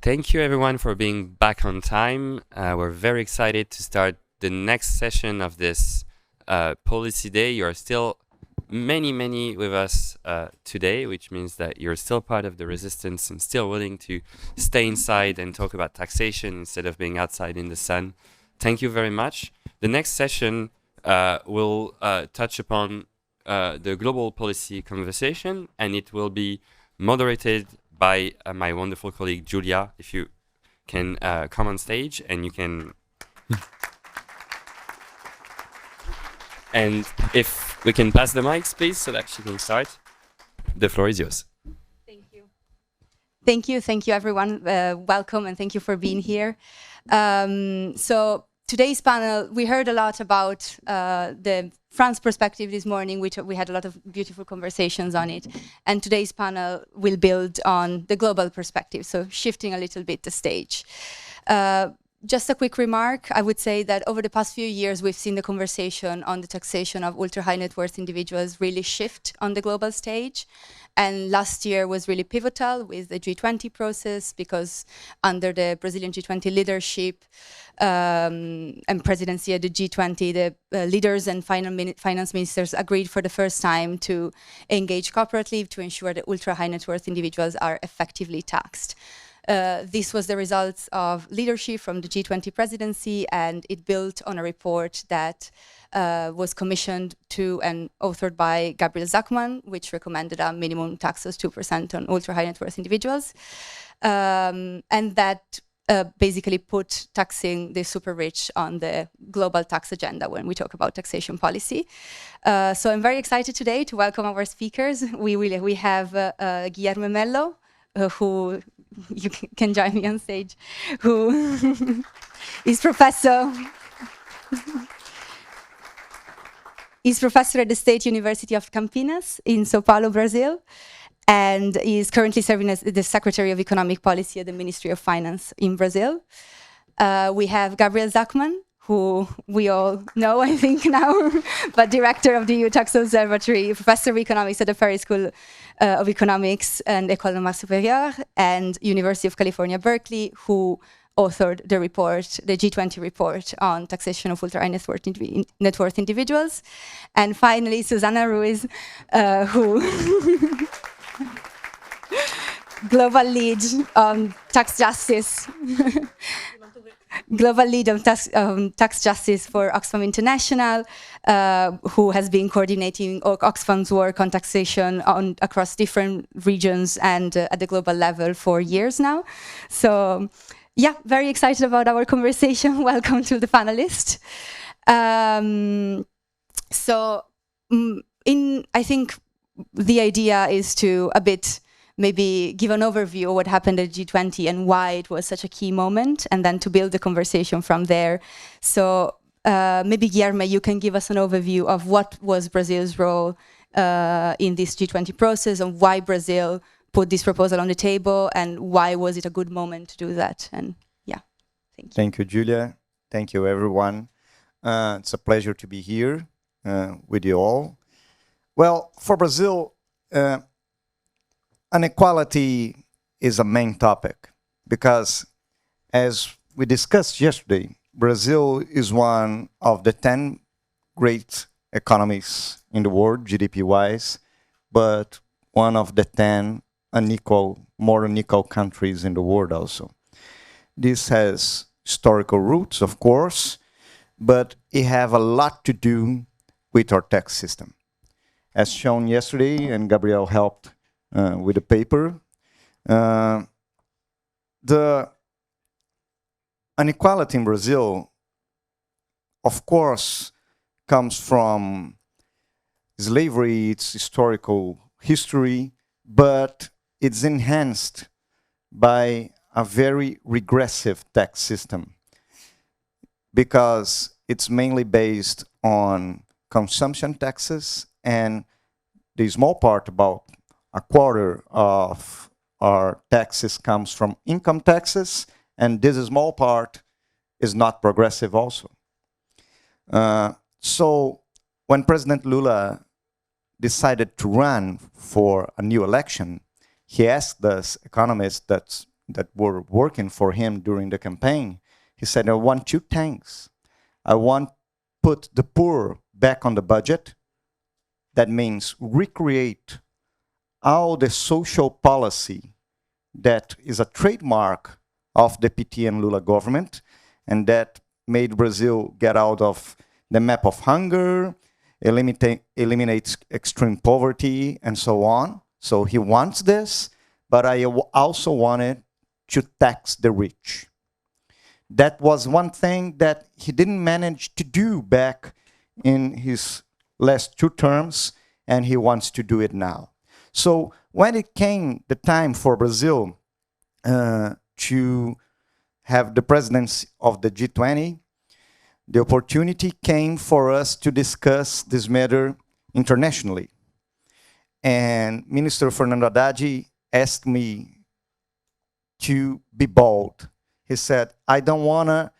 Thank you everyone for being back on time. We're very excited to start the next session of this policy day. You're still many with us today, which means that you're still part of the resistance and still willing to stay inside and talk about taxation instead of being outside in the sun. Thank you very much. The next session will touch upon the global policy conversation, and it will be moderated by my wonderful colleague Giulia. If you can come on stage and you can and if we can pass the mics please so that she can start. The floor is yours. Thank you everyone. Welcome and thank you for being here. So today's panel, we heard a lot about the France perspective this morning, which we had a lot of beautiful conversations on it. And today's panel will build on the global perspective, so shifting a little bit the stage. Just a quick remark, I would say that over the past few years, we've seen the conversation on the taxation of ultra-high net worth individuals really shift on the global stage. And last year was really pivotal with the G20 process, because under the Brazilian G20 leadership and presidency at the G20, the leaders and finance ministers agreed for the first time to engage cooperatively to ensure that ultra-high net worth individuals are effectively taxed. This was the result of leadership from the G20 presidency, and it built on a report that was commissioned to and authored by Gabriel Zucman, which recommended a minimum tax of 2% on ultra-high net worth individuals. And that basically put taxing the super rich on the global tax agenda when we talk about taxation policy. So I'm very excited today to welcome our speakers. We have Guilherme Mello, who you can join me on stage, who is professor. He's professor at the State University of Campinas in São Paulo, Brazil, and is currently serving as the Secretary of Economic Policy at the Ministry of Finance in Brazil. We have Gabriel Zucman, who we all know, I think, now, but director of the EU Tax Observatory, professor of economics at the Paris School of Economics and École Normale Supérieure, and University of California, Berkeley, who authored the report, the G20 report on taxation of ultra-high net worth individuals. And finally, Susana Ruiz, who global lead on tax justice. Global lead of tax justice for Oxfam International, who has been coordinating Oxfam's work on taxation across different regions and at the global level for years now. So, yeah, very excited about our conversation. Welcome to the panelists. I think the idea is to a bit maybe give an overview of what happened at G20 and why it was such a key moment, and then to build the conversation from there. So maybe Guilherme, you can give us an overview of what was Brazil's role in this G20 process, and why Brazil put this proposal on the table, and why was it a good moment to do that? And yeah, thank you. Thank you, Giulia. Thank you, everyone. It's a pleasure to be here with you all. Well, for Brazil, inequality is a main topic because, as we discussed yesterday, Brazil is one of the 10 great economies in the world, GDP-wise, but one of the 10 more unequal countries in the world also. This has historical roots, of course, but it has a lot to do with our tax system. As shown yesterday, and Gabriel helped with the paper, the inequality in Brazil, of course, comes from slavery, its historical history, but it's enhanced by a very regressive tax system because it's mainly based on consumption taxes, and the small part, about a quarter of our taxes, comes from income taxes, and this small part is not progressive also. So when President Lula decided to run for a new election, he asked us economists that that were working for him during the campaign, he said, I want two things. I want put the poor back on the budget. That means recreate all the social policy that is a trademark of the PT and Lula government, and that made Brazil get out of the map of hunger, eliminate extreme poverty, and so on. So he wants this, but I also wanted to tax the rich. That was one thing that he didn't manage to do back in his last two terms, and he wants to do it now. So when it came the time for Brazil to have the presidency of the G20, the opportunity came for us to discuss this matter internationally. And Minister Fernando Haddad asked me to be bold. He said, I don't want to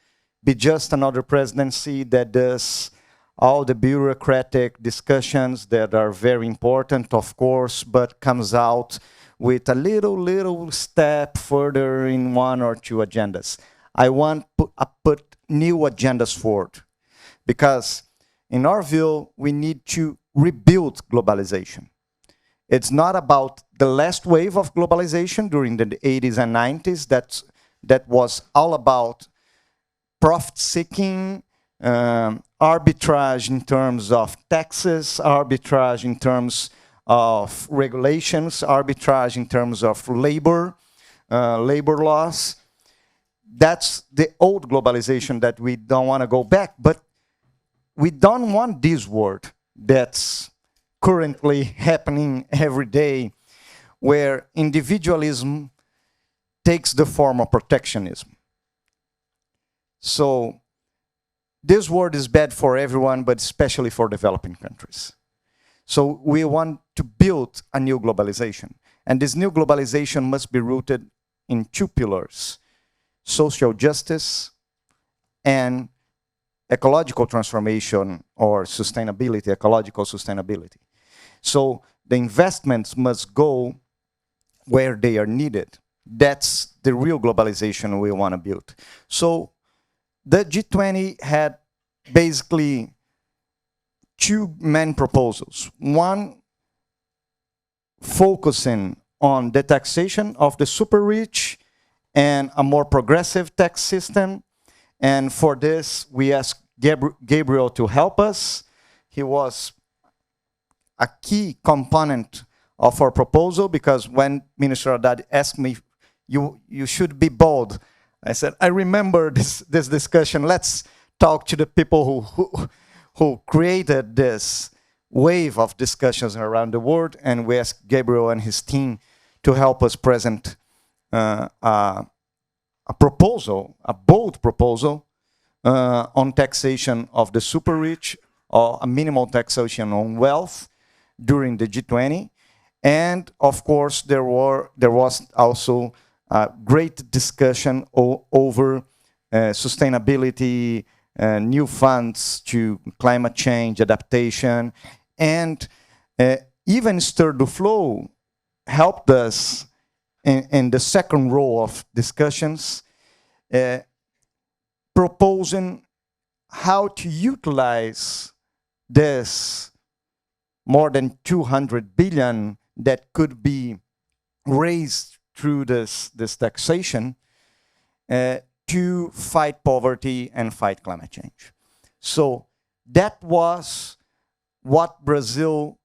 be just another presidency that does all the bureaucratic discussions that are very important, of course, but comes out with a little step further in one or two agendas. I want to put new agendas forward, because in our view, we need to rebuild globalization. It's not about the last wave of globalization during the 80s and 90s. That was all about profit-seeking, arbitrage in terms of taxes, arbitrage in terms of regulations, arbitrage in terms of labor laws. That's the old globalization that we don't want to go back, but we don't want this world that's currently happening every day, where individualism takes the form of protectionism. So this world is bad for everyone, but especially for developing countries. So we want to build a new globalization. And this new globalization must be rooted in two pillars: social justice and ecological transformation, or sustainability, ecological sustainability. So the investments must go where they are needed. That's the real globalization we want to build. So the G20 had basically two main proposals. One, focusing on the taxation of the super rich and a more progressive tax system. And for this, we asked Gabriel to help us. He was a key component of our proposal, because when Minister Haddad asked me, you should be bold, I said, I remember this discussion. Let's talk to the people who created this wave of discussions around the world, and we asked Gabriel and his team to help us present a proposal, a bold proposal on taxation of the super rich, or a minimal taxation on wealth during the G20. And of course, there was also a great discussion over sustainability, new funds to climate change adaptation, and even Stir the Flow helped us in the second row of discussions, proposing how to utilize this more than 200 billion that could be raised through this taxation to fight poverty and fight climate change. So that was what Brazil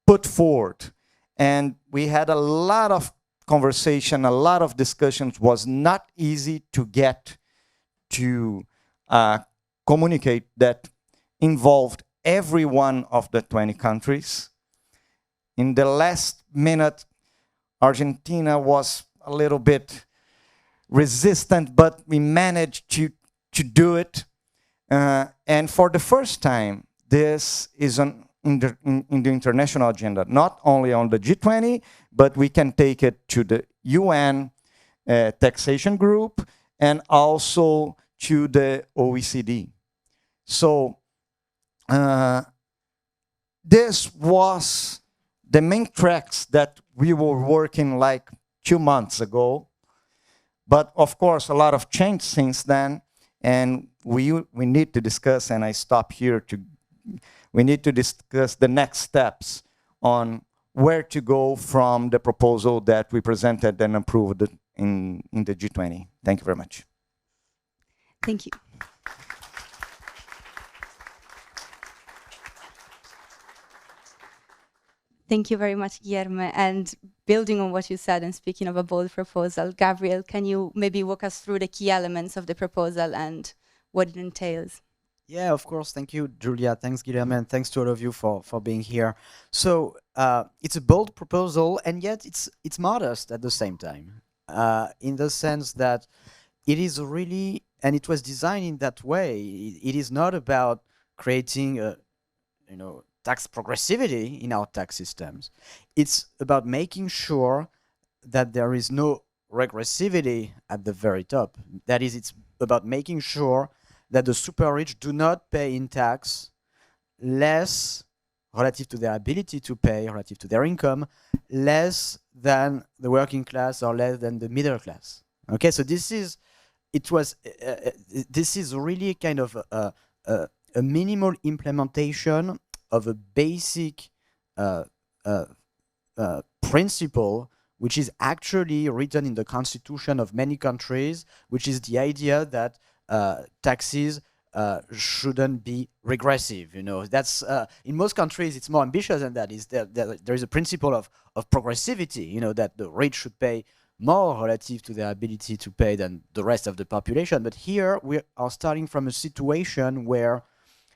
put forward. And we had a lot of conversation, a lot of discussions. Was not easy to get to communicate that involved every one of the 20 countries. In the last minute, Argentina was a little bit resistant, but we managed to do it. And for the first time, this is in the international agenda, not only on the G20, but we can take it to the UN taxation group and also to the OECD. So this was the main tracks that we were working like 2 months ago. But of course, a lot of change since then, and we need to discuss. And I stop here to. We need to discuss the next steps on where to go from the proposal that we presented and approved in the G20. Thank you very much. Thank you. Thank you very much, Guilherme. And building on what you said and speaking of a bold proposal, Gabriel, can you maybe walk us through the key elements of the proposal and what it entails? Yeah, of course. Thank you, Giulia. Thanks, Guilherme, and thanks to all of you for being here. So it's a bold proposal, and yet it's modest at the same time, in the sense that it is really, and it was designed in that way. It is not about creating a, tax progressivity in our tax systems. It's about making sure that there is no regressivity at the very top. That is, it's about making sure that the super rich do not pay in tax less relative to their ability to pay, relative to their income, less than the working class or less than the middle class. Okay, so this is really kind of a minimal implementation of a basic principle, which is actually written in the constitution of many countries, which is the idea that taxes shouldn't be regressive. That's in most countries it's more ambitious than that. There is a principle of progressivity. That the rich should pay more relative to their ability to pay than the rest of the population. But here we are starting from a situation where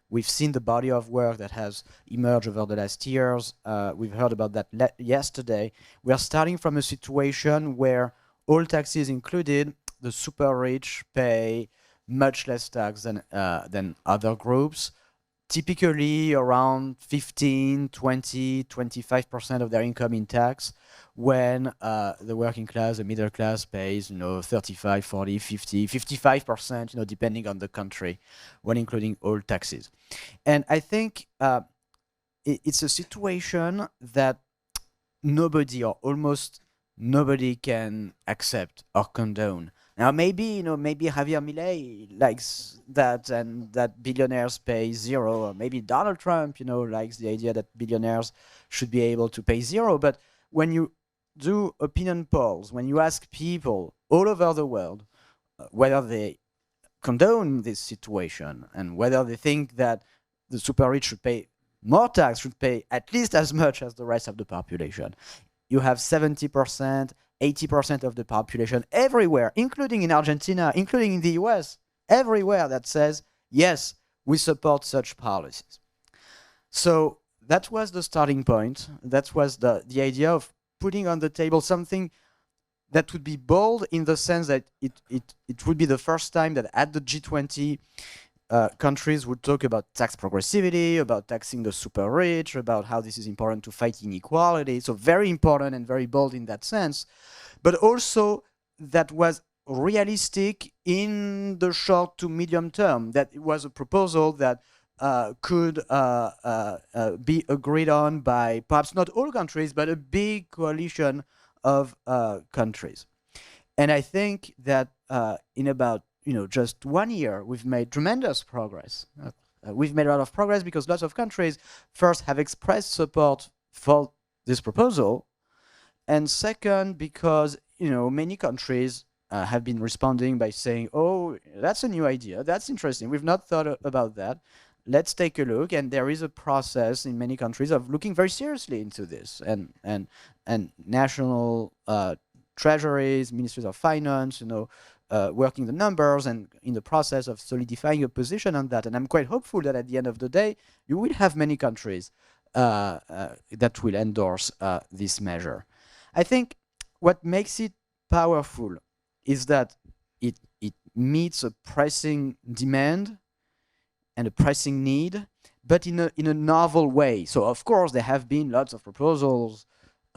we've seen the body of work that has emerged over the last years. We've heard about that yesterday. We are starting from a situation where all taxes included, the super rich pay much less tax than other groups, typically around 15, 20, 25% of their income in tax, when the working class, the middle class pays 35, 40, 50, 55%, depending on the country, when including all taxes. And I think it's a situation that nobody or almost nobody can accept or condone. Now, maybe Javier Milei likes that, and that billionaires pay zero, or maybe Donald Trump, likes the idea that billionaires should be able to pay zero. But when you do opinion polls, when you ask people all over the world whether they condone this situation and whether they think that the super rich should pay more tax, should pay at least as much as the rest of the population, you have 70%, 80% of the population everywhere, including in Argentina, including in the US, everywhere that says, yes, we support such policies. So that was the starting point. That was the idea of putting on the table something that would be bold, in the sense that it would be the first time that at the G20, countries would talk about tax progressivity, about taxing the super rich, about how this is important to fight inequality. So very important and very bold in that sense, but also that was realistic in the short to medium term, that it was a proposal that could be agreed on by perhaps not all countries, but a big coalition of countries. And I think that in about just 1 year, we've made tremendous progress. We've made a lot of progress because lots of countries first have expressed support for this proposal, and second, because many countries have been responding by saying, "Oh, that's a new idea. That's interesting. We've not thought about that. Let's take a look." And there is a process in many countries of looking very seriously into this, and national treasuries, ministries of finance, working the numbers and in the process of solidifying a position on that. And I'm quite hopeful that at the end of the day, you will have many countries that will endorse this measure. I think what makes it powerful is that it meets a pressing demand and a pressing need, but in a novel way. So of course there have been lots of proposals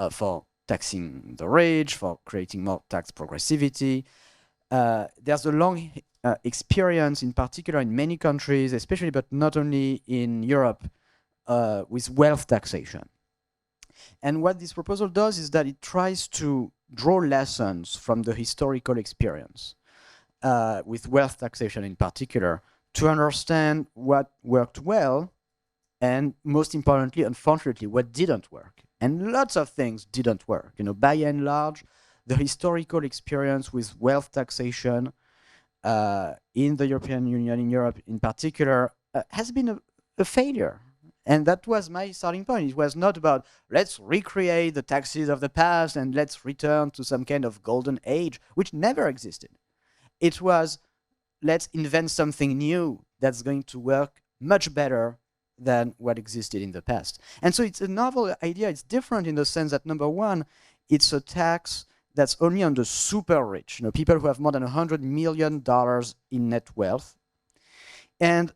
for taxing the rich, for creating more tax progressivity. There's a long experience, in particular in many countries, especially but not only in Europe, with wealth taxation. And what this proposal does is that it tries to draw lessons from the historical experience with wealth taxation in particular to understand what worked well and, most importantly, unfortunately, what didn't work. And lots of things didn't work. You know, by and large, the historical experience with wealth taxation in the European Union, in Europe in particular, has been a failure. And that was my starting point. It was not about let's recreate the taxes of the past and let's return to some kind of golden age, which never existed. It was let's invent something new that's going to work much better than what existed in the past. And so it's a novel idea. It's different in the sense that, number one, it's a tax that's only on the super rich, you know, people who have more than $100 million in net wealth. And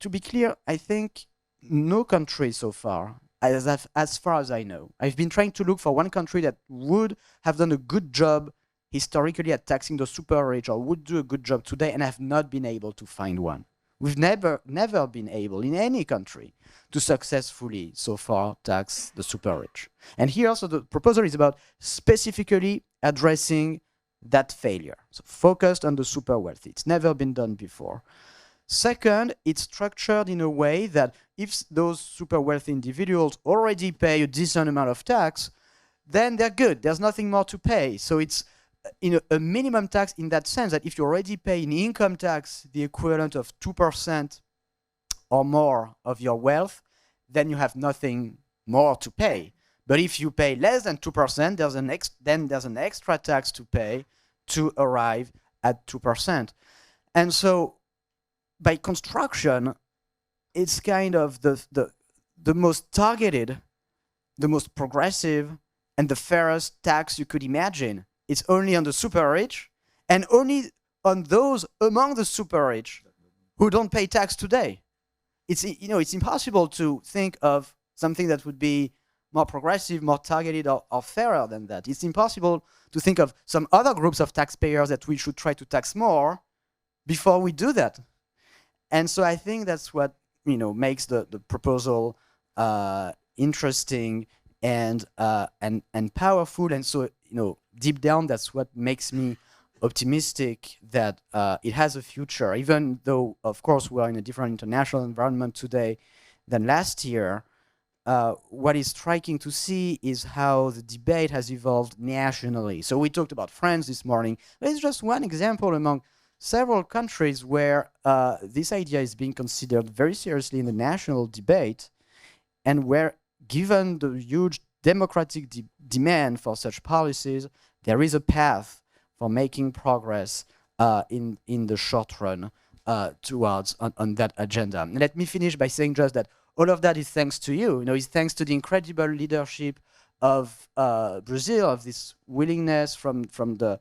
to be clear, I think no country so far, as far as I know, I've been trying to look for one country that would have done a good job historically at taxing the super rich or would do a good job today, and I have not been able to find one. We've never been able in any country to successfully so far tax the super rich. And here also the proposal is about specifically addressing that failure. So focused on the super wealthy. It's never been done before. Second, it's structured in a way that if those super wealthy individuals already pay a decent amount of tax, then they're good. There's nothing more to pay. So it's a minimum tax in that sense that if you already pay in income tax the equivalent of 2% or more of your wealth, then you have nothing more to pay. But if you pay less than 2%, then there's an extra tax to pay to arrive at 2%. And so by construction, it's kind of the most targeted, the most progressive, and the fairest tax you could imagine. It's only on the super rich and only on those among the super rich who don't pay tax today. It's impossible to think of something that would be more progressive, more targeted, or fairer than that. It's impossible to think of some other groups of taxpayers that we should try to tax more before we do that. And so I think that's what makes the proposal interesting and powerful. And so deep down, that's what makes me optimistic that it has a future, even though, of course, we are in a different international environment today than last year. What is striking to see is how the debate has evolved nationally. So we talked about France this morning, but it's just one example among several countries where this idea is being considered very seriously in the national debate, and where, given the huge democratic demand for such policies, there is a path for making progress in the short run towards on that agenda. And let me finish by saying just that all of that is thanks to you. It's thanks to the incredible leadership of Brazil, of this willingness from the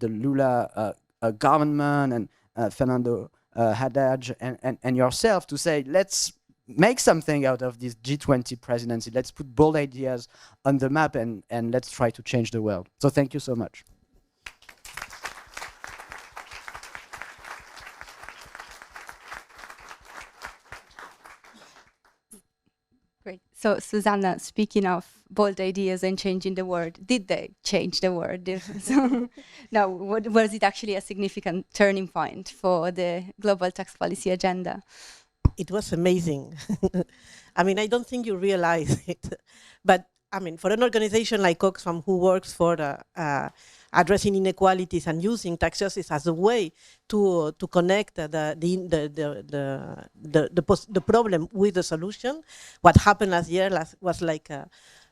Lula government and Fernando Haddad and yourself to say, let's make something out of this G20 presidency. Let's put bold ideas on the map and let's try to change the world. So thank you so much. Great. So, Susana, speaking of bold ideas and changing the world, did they change the world? So, now, was it actually a significant turning point for the global tax policy agenda? It was amazing. I mean, I don't think you realize it, but I mean, for an organization like Oxfam, who works for addressing inequalities and using tax justice as a way to connect the problem with the solution, what happened last year was like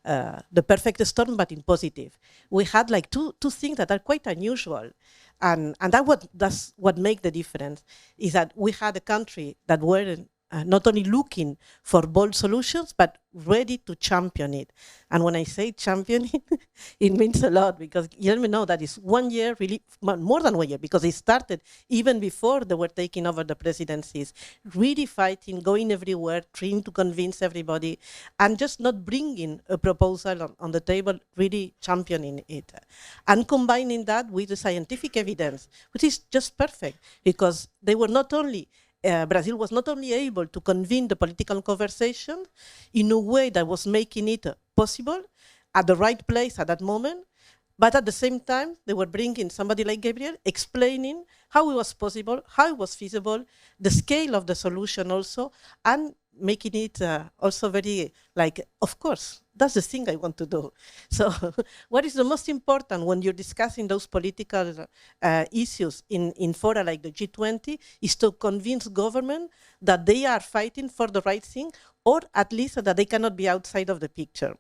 the perfect storm, but in positive. We had like two things that are quite unusual. And that's what makes the difference, is that we had a country that were not only looking for bold solutions, but ready to champion it. And when I say champion it, it means a lot, because Guilherme knows that it's 1 year, really more than 1 year, because it started even before they were taking over the presidencies, really fighting, going everywhere, trying to convince everybody, and just not bringing a proposal on the table, really championing it. And combining that with the scientific evidence, which is just perfect, because they were not only Brazil was not only able to convene the political conversation in a way that was making it possible at the right place at that moment, But at the same time, they were bringing somebody like Gabriel, explaining how it was possible, how it was feasible, the scale of the solution also, and making it also very like, of course, that's the thing I want to do. So what is the most important when you're discussing those political issues in fora like the G20 is to convince government that they are fighting for the right thing, or at least that they cannot be outside of the picture.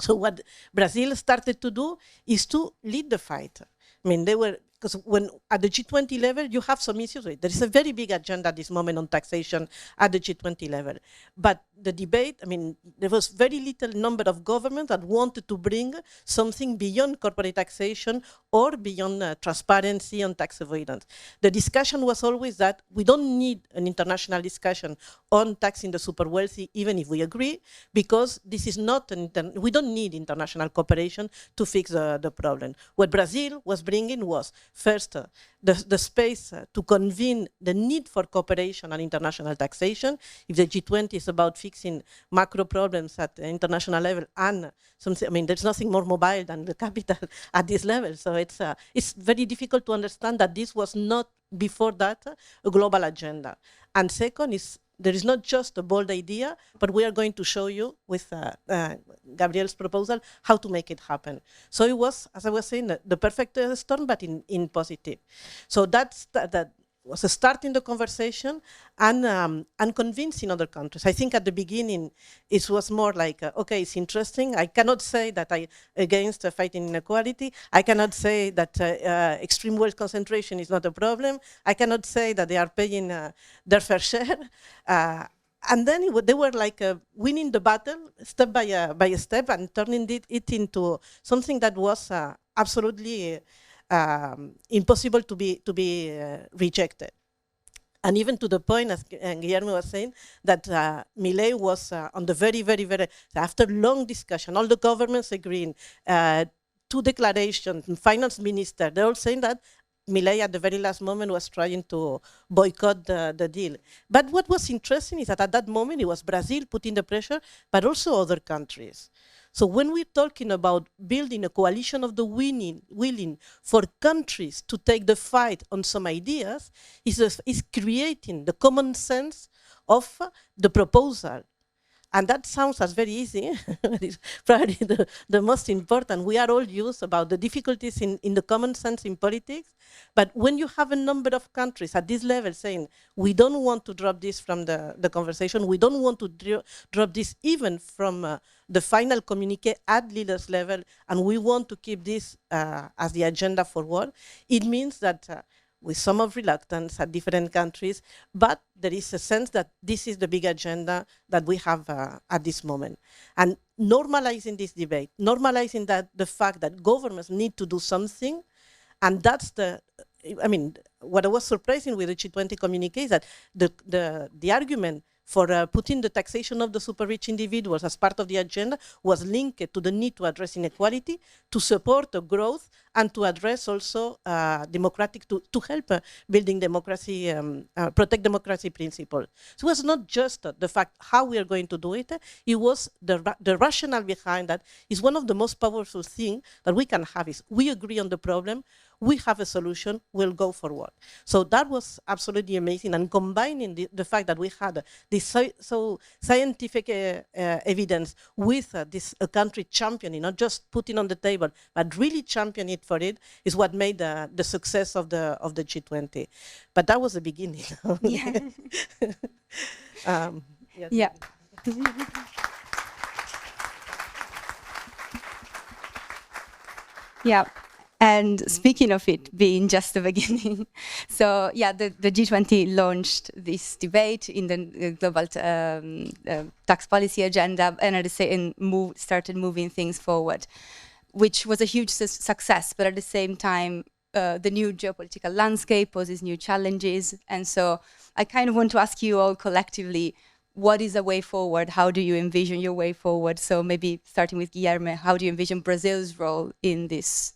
So what Brazil started to do is to lead the fight. I mean, they were, because when at the G20 level, you have some issues. There is a very big agenda at this moment on taxation at the G20 level. But the debate, I mean, there was very little number of governments that wanted to bring something beyond corporate taxation or beyond transparency on tax avoidance. The discussion was always that we don't need an international discussion on taxing the super wealthy, even if we agree, because this is not we don't need international cooperation to fix the problem. What Brazil was bringing was, first, the space to convene the need for cooperation and international taxation. If the G20 is about fixing macro problems at the international level, and something, I mean, there's nothing more mobile than the capital at this level. So it's very difficult to understand that this was not, before that, a global agenda. And second is, there is not just a bold idea, but we are going to show you with Gabriel's proposal how to make it happen. So it was, as I was saying, the perfect storm, but in positive. So that was a start in the conversation and convincing other countries. I think at the beginning it was more like, okay, it's interesting. I cannot say that I against fighting inequality. I cannot say that extreme wealth concentration is not a problem. I cannot say that they are paying their fair share. And then they were like winning the battle step by step and turning it into something that was absolutely impossible to be rejected. And even to the point, as Guilherme was saying, that Milei was on the very, after long discussion, all the governments agreeing, 2 declarations, finance minister, they're all saying that Milei at the very last moment was trying to boycott the deal. But what was interesting is that at that moment it was Brazil putting the pressure, but also other countries. So when we're talking about building a coalition of the willing for countries to take the fight on some ideas, is creating the common sense of the proposal. And that sounds as very easy. It's probably the most important. We are all used about the difficulties in the common sense in politics. But when you have a number of countries at this level saying, we don't want to drop this from the conversation, we don't want to drop this even from the final communique at leaders level, and we want to keep this as the agenda forward, it means that with some of reluctance at different countries, but there is a sense that this is the big agenda that we have at this moment. And normalizing this debate, normalizing that the fact that governments need to do something, and that's what I was surprising with the G20 communique is that the argument for putting the taxation of the super rich individuals as part of the agenda was linked to the need to address inequality, to support the growth, and to address also to help building democracy, protect democracy principles. So it was not just the fact how we are going to do it, it was the rationale behind that is one of the most powerful things that we can have is we agree on the problem, we have a solution, we'll go forward. So that was absolutely amazing. And combining the fact that we had this so scientific evidence with this country championing, not just putting on the table, but really championing it for it, is what made the success of the G20. But that was the beginning. Yeah. Yes. Yeah. Yeah. And speaking of it being just the beginning, so yeah, the G20 launched this debate in the global tax policy agenda, and at the same started moving things forward, which was a huge success. But at the same time, the new geopolitical landscape poses new challenges, and so I kind of want to ask you all collectively, what is a way forward? How do you envision your way forward? So maybe starting with Guilherme, how do you envision Brazil's role in this?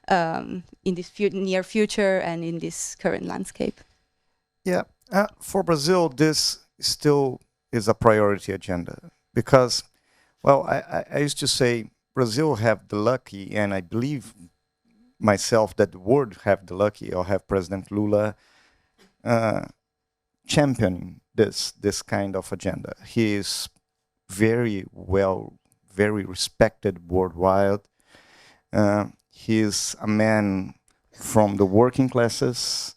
Near future and in this current landscape? Yeah, for Brazil, this still is a priority agenda because, well, I used to say Brazil have the lucky and I believe myself that the world have the lucky or have President Lula championing this kind of agenda. He is very respected worldwide. He is a man from the working classes,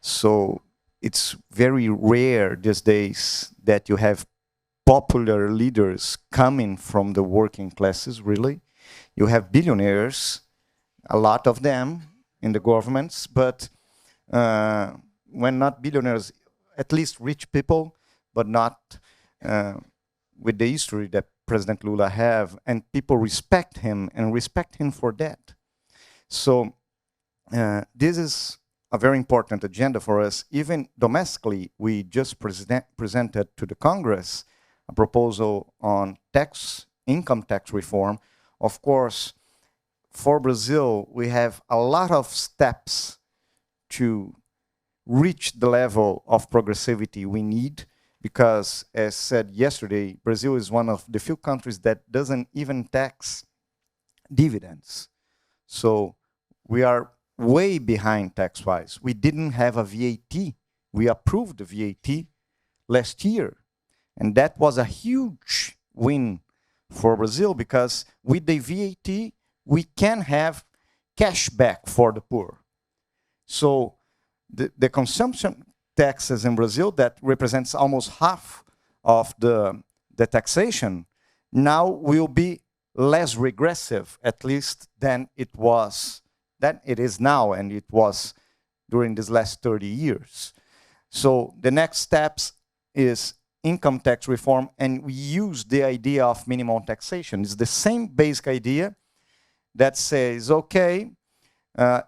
so it's very rare these days that you have popular leaders coming from the working classes, really. You have billionaires, a lot of them in the governments, but when not billionaires, at least rich people, but not with the history that President Lula have, and people respect him and respect him for that. So this is a very important agenda for us. Even domestically, we just presented to the Congress a proposal on income tax reform. Of course, for Brazil, we have a lot of steps to reach the level of progressivity we need, because, as said yesterday, Brazil is one of the few countries that doesn't even tax dividends. So we are way behind tax-wise. We didn't have a VAT. We approved the VAT last year. And that was a huge win for Brazil, because with the VAT, we can have cash back for the poor. So the consumption taxes in Brazil, that represents almost half of the taxation, now will be less regressive, at least than it is now, and it was during these last 30 years. So the next steps is income tax reform, and we use the idea of minimum taxation. It's the same basic idea that says, okay,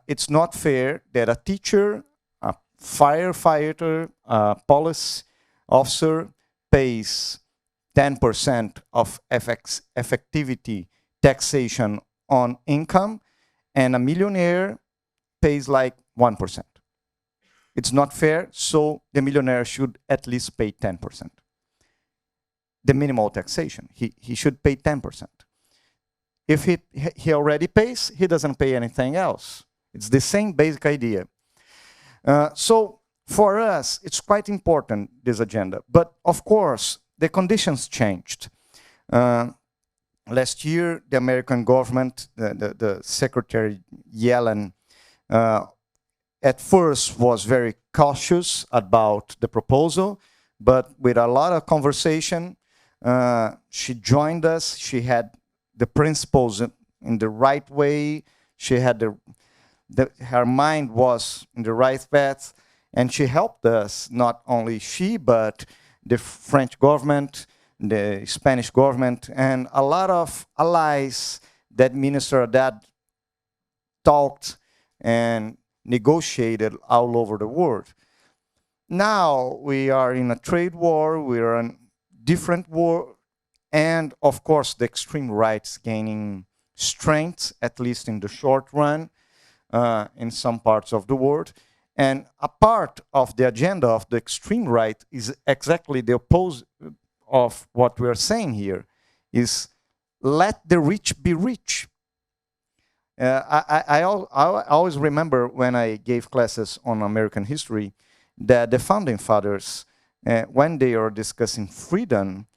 it's not fair that a teacher, a firefighter, a police officer pays 10% of effectivity taxation on income, and a millionaire pays like 1%. It's not fair, so the millionaire should at least pay 10%. The minimal taxation, he should pay 10%. If he already pays, he doesn't pay anything else. It's the same basic idea. So for us, it's quite important, this agenda. But of course, the conditions changed. Last year, the American government, the Secretary Yellen, at first was very cautious about the proposal, but with a lot of conversation, she joined us. She had the principles in the right way. She had her mind was in the right path, and she helped us, not only she, but the French government, the Spanish government, and a lot of allies that Minister Haddad talked and negotiated all over the world. Now we are in a trade war, we are in different war, and of course the extreme right's gaining strength, at least in the short run, in some parts of the world. And a part of the agenda of the extreme right is exactly the opposite of what we are saying here, is let the rich be rich. I always remember when I gave classes on American history that the founding fathers, when they are discussing freedom,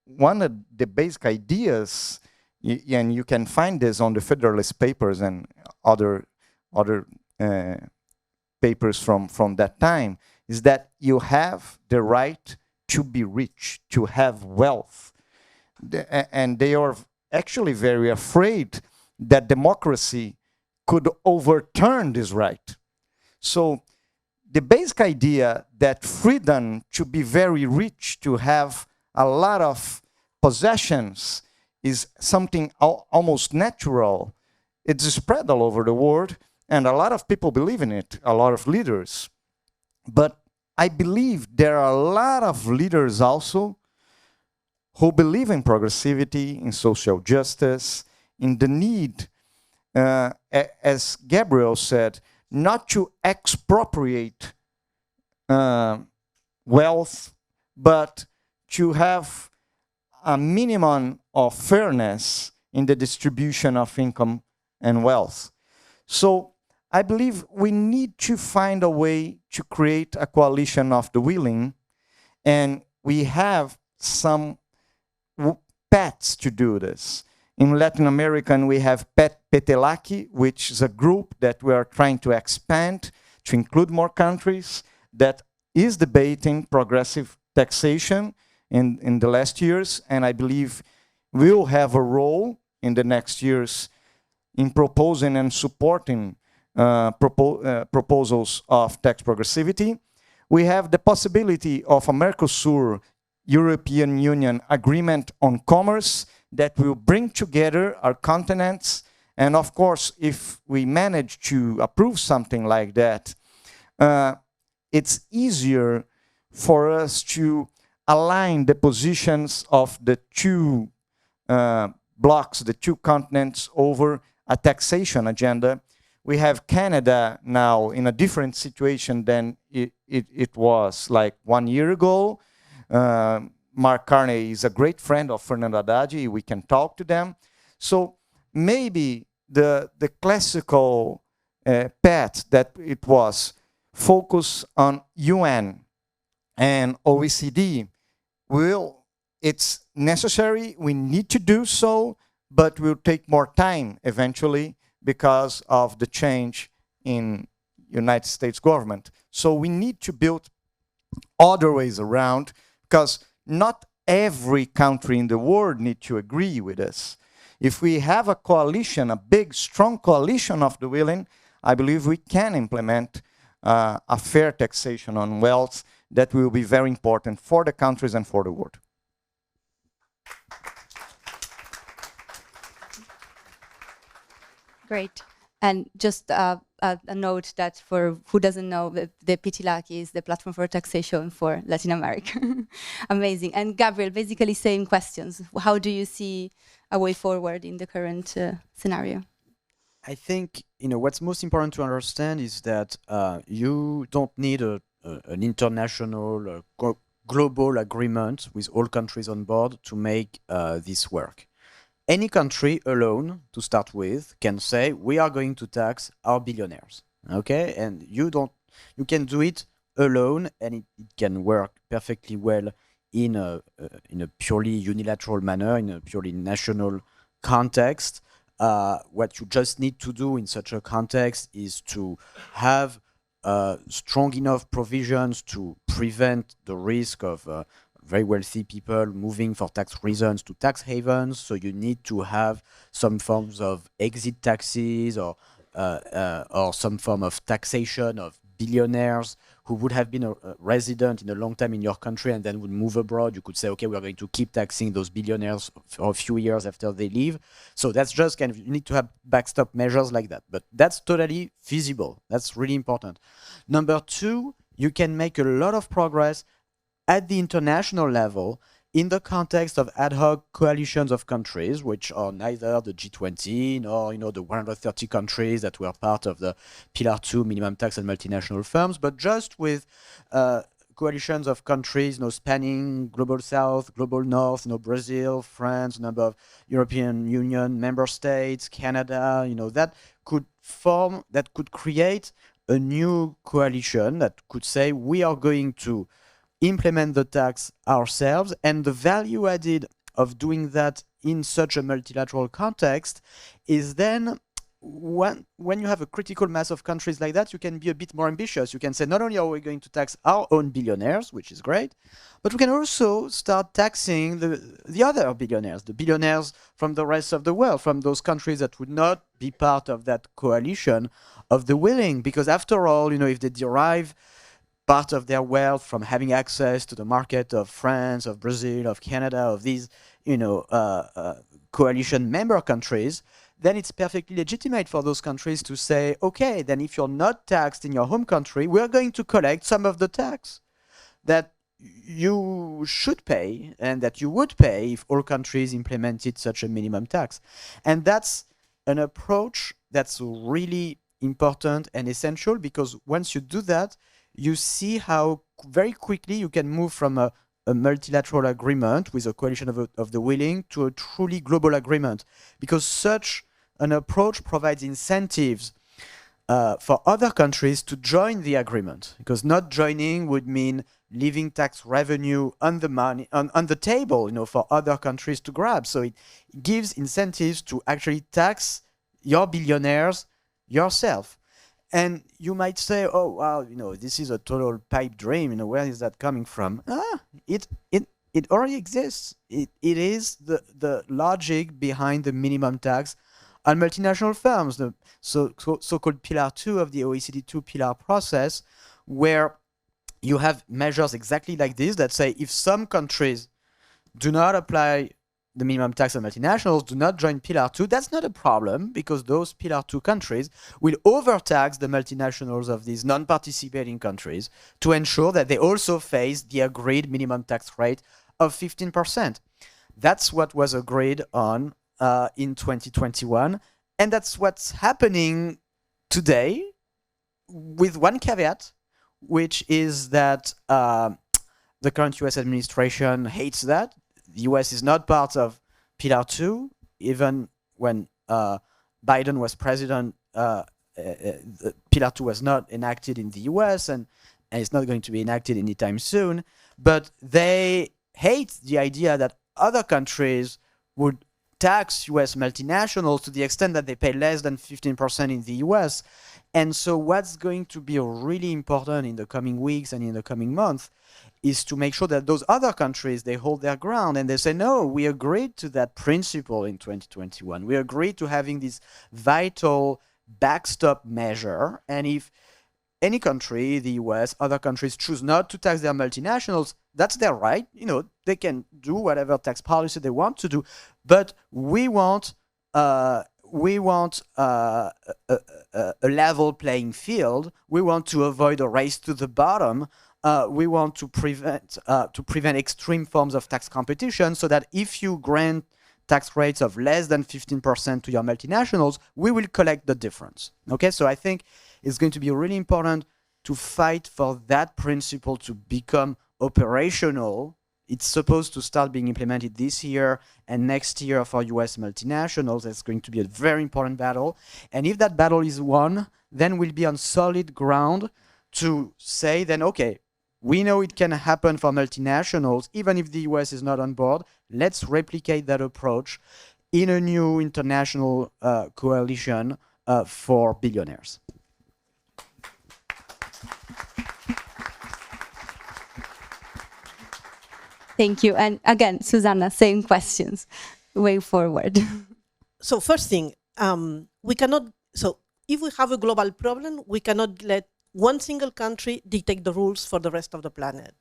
one of the basic ideas, and you can find this on the Federalist Papers and other papers from that time, is that you have the right to be rich, to have wealth. And they are actually very afraid that democracy could overturn this right. So the basic idea that freedom to be very rich, to have a lot of possessions, is something almost natural. It's spread all over the world, and a lot of people believe in it, a lot of leaders. But I believe there are a lot of leaders also who believe in progressivity, in social justice, in the need, as Gabriel said, not to expropriate wealth, but to have a minimum of fairness in the distribution of income and wealth. So I believe we need to find a way to create a coalition of the willing, and we have some paths to do this. In Latin America, we have PETELAC, which is a group that we are trying to expand to include more countries, that is debating progressive taxation in the last years, and I believe will have a role in the next years in proposing and supporting proposals of tax progressivity. We have the possibility of a Mercosur European Union agreement on commerce that will bring together our continents. And of course, if we manage to approve something like that, it's easier for us to align the positions of the two blocks, the two continents, over a taxation agenda. We have Canada now in a different situation than it was like 1 year ago. Mark Carney is a great friend of Fernando Haddad. We can talk to them. So maybe the classical path that it was focus on UN and OECD it's necessary, we need to do so, but will take more time eventually because of the change in United States government. So we need to build other ways around, because not every country in the world needs to agree with us. If we have a coalition, a big, strong coalition of the willing, I believe we can implement a fair taxation on wealth that will be very important for the countries and for the world. Great. And just a note that for who doesn't know, the PTLAC is the platform for taxation for Latin America. Amazing. And Gabriel, basically same questions. How do you see a way forward in the current scenario? I think what's most important to understand is that you don't need an international global agreement with all countries on board to make this work. Any country alone, to start with, can say we are going to tax our billionaires. Okay, and you can do it alone, and it can work perfectly well in a purely unilateral manner, in a purely national context. What you just need to do in such a context is to have strong enough provisions to prevent the risk of very wealthy people moving for tax reasons to tax havens. So you need to have some forms of exit taxes or some form of taxation of billionaires who would have been a resident in a long time in your country and then would move abroad. You could say, okay, we're going to keep taxing those billionaires for a few years after they leave. So that's just kind of, you need to have backstop measures like that. But that's totally feasible. That's really important. Number two, you can make a lot of progress at the international level in the context of ad hoc coalitions of countries, which are neither the G20 nor the 130 countries that were part of the Pillar 2 minimum tax on multinational firms, but just with coalitions of countries spanning Global South, Global North, Brazil, France, a number of European Union member states, Canada, that could create a new coalition that could say we are going to implement the tax ourselves, and the value added of doing that in such a multilateral context is then when you have a critical mass of countries like that, you can be a bit more ambitious. You can say, not only are we going to tax our own billionaires, which is great, but we can also start taxing the other billionaires, the billionaires from the rest of the world, from those countries that would not be part of that coalition of the willing. Because after all, if they derive part of their wealth from having access to the market of France, of Brazil, of Canada, of these, coalition member countries, then it's perfectly legitimate for those countries to say, okay, then if you're not taxed in your home country, we're going to collect some of the tax that you should pay and that you would pay if all countries implemented such a minimum tax. And that's an approach that's really important and essential, because once you do that, you see how very quickly you can move from a multilateral agreement with a coalition of the willing to a truly global agreement, because such an approach provides incentives for other countries to join the agreement, because not joining would mean leaving tax revenue on the money on the table, for other countries to grab. So it gives incentives to actually tax your billionaires yourself. And you might say, oh wow, this is a total pipe dream. Where is that coming from? It already exists. It is the logic behind the minimum tax on multinational firms, the so-called Pillar 2 of the OECD 2-pillar process, where you have measures exactly like this that say if some countries do not apply the minimum tax on multinationals, do not join Pillar 2, that's not a problem, because those Pillar 2 countries will overtax the multinationals of these non-participating countries to ensure that they also face the agreed minimum tax rate of 15%. That's what was agreed on in 2021, and that's what's happening today, with one caveat, which is that the current US administration hates that. The US is not part of Pillar 2. Even when Biden was president, Pillar 2 was not enacted in the US, and it's not going to be enacted anytime soon. But they hate the idea that other countries would tax US multinationals to the extent that they pay less than 15% in the US. And so what's going to be really important in the coming weeks and in the coming months is to make sure that those other countries, they hold their ground and they say, no, we agreed to that principle in 2021. We agreed to having this vital backstop measure. And if any country, the US, other countries choose not to tax their multinationals, that's their right. They can do whatever tax policy they want to do. But we want a level playing field. We want to avoid a race to the bottom. We want to prevent extreme forms of tax competition, so that if you grant tax rates of less than 15% to your multinationals, we will collect the difference. Okay, so I think it's going to be really important to fight for that principle to become operational. It's supposed to start being implemented this year and next year for US multinationals. It's going to be a very important battle. And if that battle is won, then we'll be on solid ground to say then, okay, we know it can happen for multinationals, even if the US is not on board. Let's replicate that approach in a new international coalition for billionaires. Thank you. And again, Susana, same questions. Way forward. So first thing, we cannot. So if we have a global problem, we cannot let one single country dictate the rules for the rest of the planet.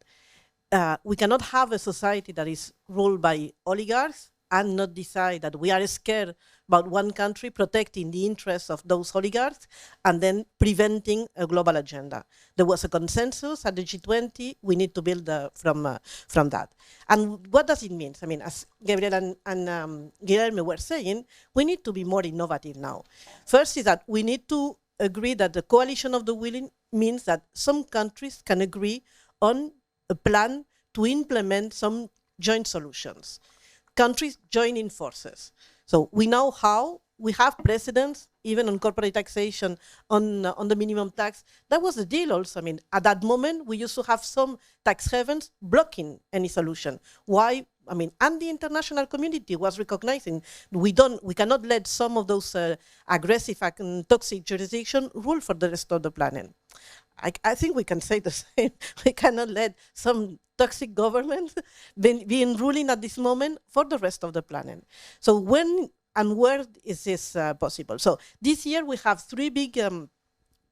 We cannot have a society that is ruled by oligarchs and not decide that we are scared about one country protecting the interests of those oligarchs and then preventing a global agenda. There was a consensus at the G20. We need to build from that. And what does it mean? I mean, as Gabriel and Guilherme were saying, we need to be more innovative now. First is that we need to agree that the coalition of the willing means that some countries can agree on a plan to implement some joint solutions. Countries joining forces. So we know how. We have precedents, even on corporate taxation, on the minimum tax. That was the deal also. I mean, at that moment, we used to have some tax havens blocking any solution. Why? I mean, and the international community was recognizing we cannot let some of those aggressive and toxic jurisdiction rule for the rest of the planet. I think we can say the same. We cannot let some toxic government being ruling at this moment for the rest of the planet. So when and where is this possible? So this year we have three big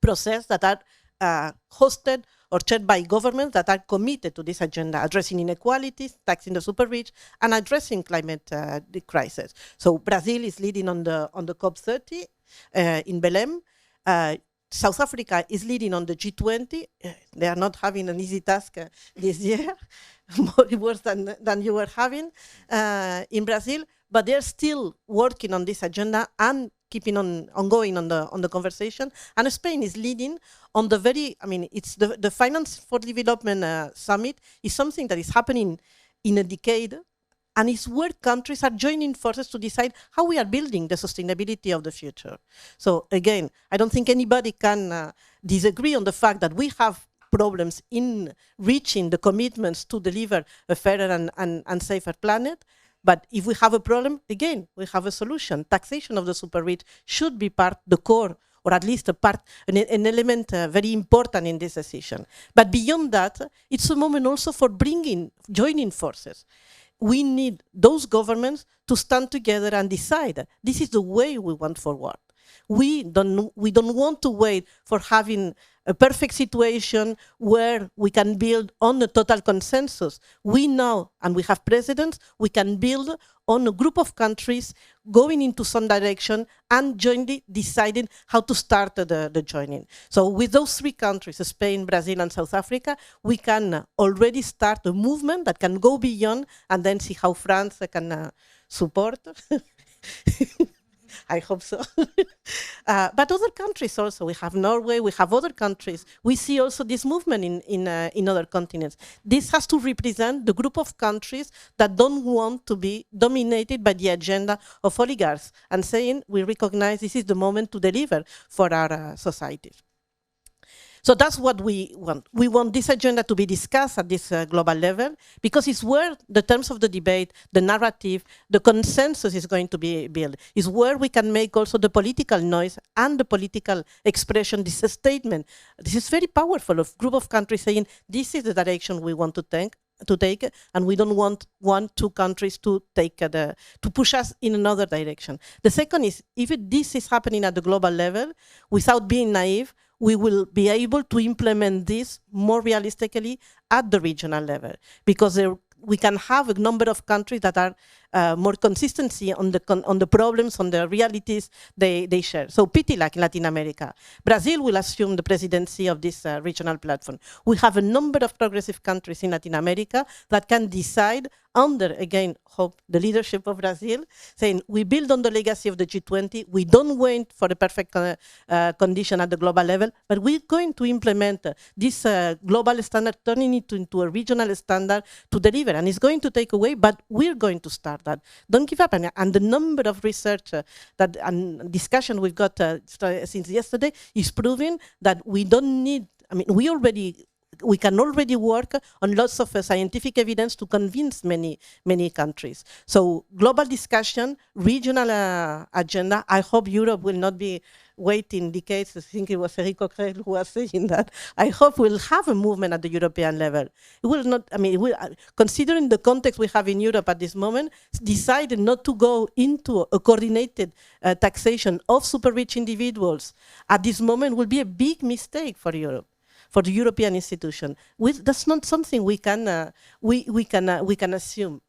processes that are hosted or chaired by governments that are committed to this agenda, addressing inequalities, taxing the super rich, and addressing climate crisis. So Brazil is leading on the COP30 in Belém. South Africa is leading on the G20. They are not having an easy task this year, more worse than you were having in Brazil. But they're still working on this agenda and keeping on going on the conversation. And Spain is leading on the it's the Finance for Development Summit is something that is happening in a decade. And it's where countries are joining forces to decide how we are building the sustainability of the future. So again, I don't think anybody can disagree on the fact that we have problems in reaching the commitments to deliver a fairer and safer planet. But if we have a problem, again, we have a solution. Taxation of the super rich should be the core, or at least an element very important in this decision. But beyond that, it's a moment also for joining forces. We need those governments to stand together and decide this is the way we want forward. We don't want to wait for having a perfect situation where we can build on a total consensus. We know, and we have precedents, we can build on a group of countries going into some direction and jointly deciding how to start the joining. So with those three countries, Spain, Brazil, and South Africa, we can already start a movement that can go beyond and then see how France can support. I hope so. But other countries also, we have Norway, we have other countries. We see also this movement in other continents. This has to represent the group of countries that don't want to be dominated by the agenda of oligarchs and saying we recognize this is the moment to deliver for our societies. So that's what we want. We want this agenda to be discussed at this global level because it's where the terms of the debate, the narrative, the consensus is going to be built. It's where we can make also the political noise and the political expression, this statement. This is very powerful, a group of countries saying this is the direction we want to take, and we don't want two countries to take to push us in another direction. The second is, if this is happening at the global level, without being naive, we will be able to implement this more realistically at the regional level, because we can have a number of countries that are more consistency on the problems, on the realities they share. So pity like in Latin America. Brazil will assume the presidency of this regional platform. We have a number of progressive countries in Latin America that can decide under, again, hope the leadership of Brazil, saying we build on the legacy of the G20, we don't wait for the perfect condition at the global level, but we're going to implement this global standard, turning it into a regional standard to deliver. And it's going to take away, but we're going to start that. Don't give up. And the number of research and discussion we've got since yesterday is proving that we don't need, we can already work on lots of scientific evidence to convince many countries. So global discussion, regional agenda. I hope Europe will not be waiting decades. I think it was Enrico Creel who was saying that. I hope we'll have a movement at the European level. It will not, considering the context we have in Europe at this moment, decided not to go into a coordinated taxation of super rich individuals at this moment will be a big mistake for Europe, for the European institution. That's not something we can assume.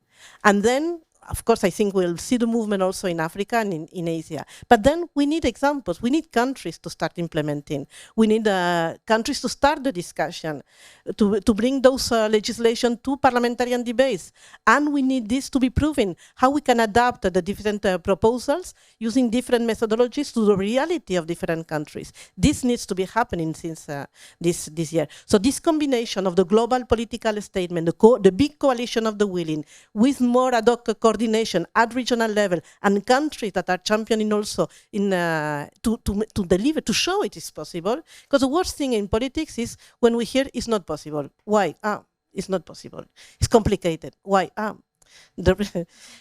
And then, of course, I think we'll see the movement also in Africa and in Asia. But then we need examples. We need countries to start implementing. We need countries to start the discussion, to bring those legislation to parliamentarian debates. And we need this to be proven, how we can adapt the different proposals using different methodologies to the reality of different countries. This needs to be happening since this year. So this combination of the global political statement, the big coalition of the willing, with more ad hoc coordination at regional level, and countries that are championing also in to deliver, to show it is possible. Because the worst thing in politics is when we hear it's not possible. Why? It's not possible. It's complicated. Why?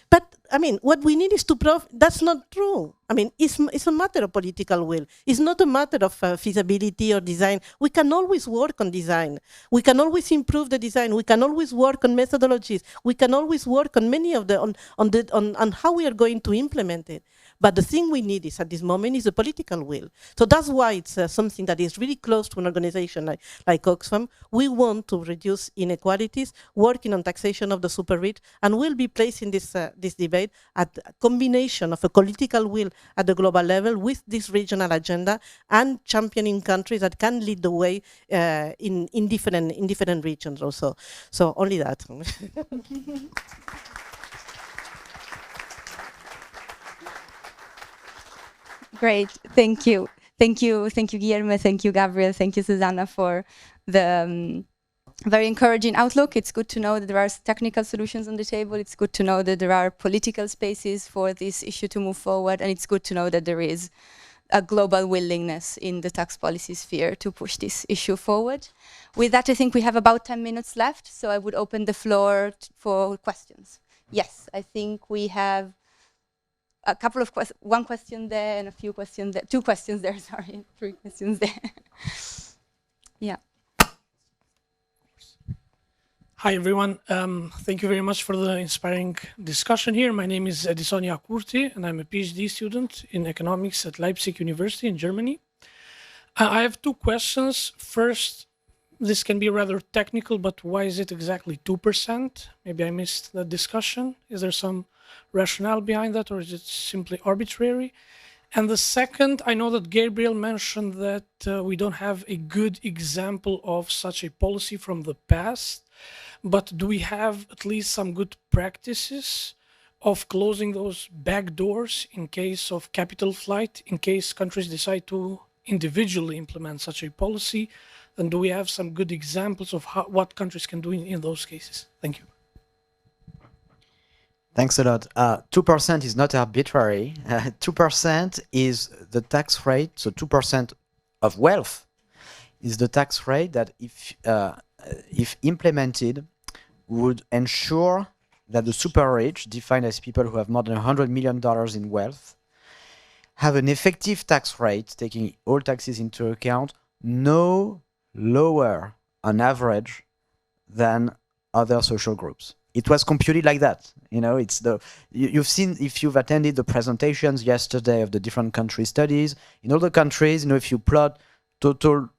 But what we need is to prove that's not true. It's a matter of political will. It's not a matter of feasibility or design. We can always work on design. We can always improve the design. We can always work on methodologies. We can always work on many of on how we are going to implement it. But the thing we need is at this moment is a political will. So that's why it's something that is really close to an organization like Oxfam. We want to reduce inequalities, working on taxation of the super rich, and we'll be placing this debate at a combination of a political will at the global level with this regional agenda and championing countries that can lead the way in different regions also. So only that. Great, thank you. Thank you, Guilherme, thank you, Gabriel, thank you, Susana, for the very encouraging outlook. It's good to know that there are technical solutions on the table. It's good to know that there are political spaces for this issue to move forward. And it's good to know that there is a global willingness in the tax policy sphere to push this issue forward. With that, I think we have about 10 minutes left. So I would open the floor for questions. Yes, I think we have a couple of questions, one question there and a few questions there, 2 questions there, sorry, 3 questions there. Yeah. Hi, everyone. Thank you very much for the inspiring discussion here. My name is Edisonia Kurti, and I'm a PhD student in economics at Leipzig University in Germany. I have 2 questions. First, this can be rather technical, but why is it exactly 2%? Maybe I missed the discussion. Is there some rationale behind that, or is it simply arbitrary? And the second, I know that Gabriel mentioned that we don't have a good example of such a policy from the past. But do we have at least some good practices of closing those back doors in case of capital flight, in case countries decide to individually implement such a policy? Then do we have some good examples of what countries can do in those cases? Thank you. Thanks a lot. 2% is not arbitrary. 2% is the tax rate, so 2% of wealth is the tax rate that if implemented, would ensure that the super rich, defined as people who have more than $100 million in wealth, have an effective tax rate, taking all taxes into account, no lower on average than other social groups. It was computed like that. You know, it's you've seen, if you've attended the presentations yesterday of the different country studies, in all the countries, you know, if you plot total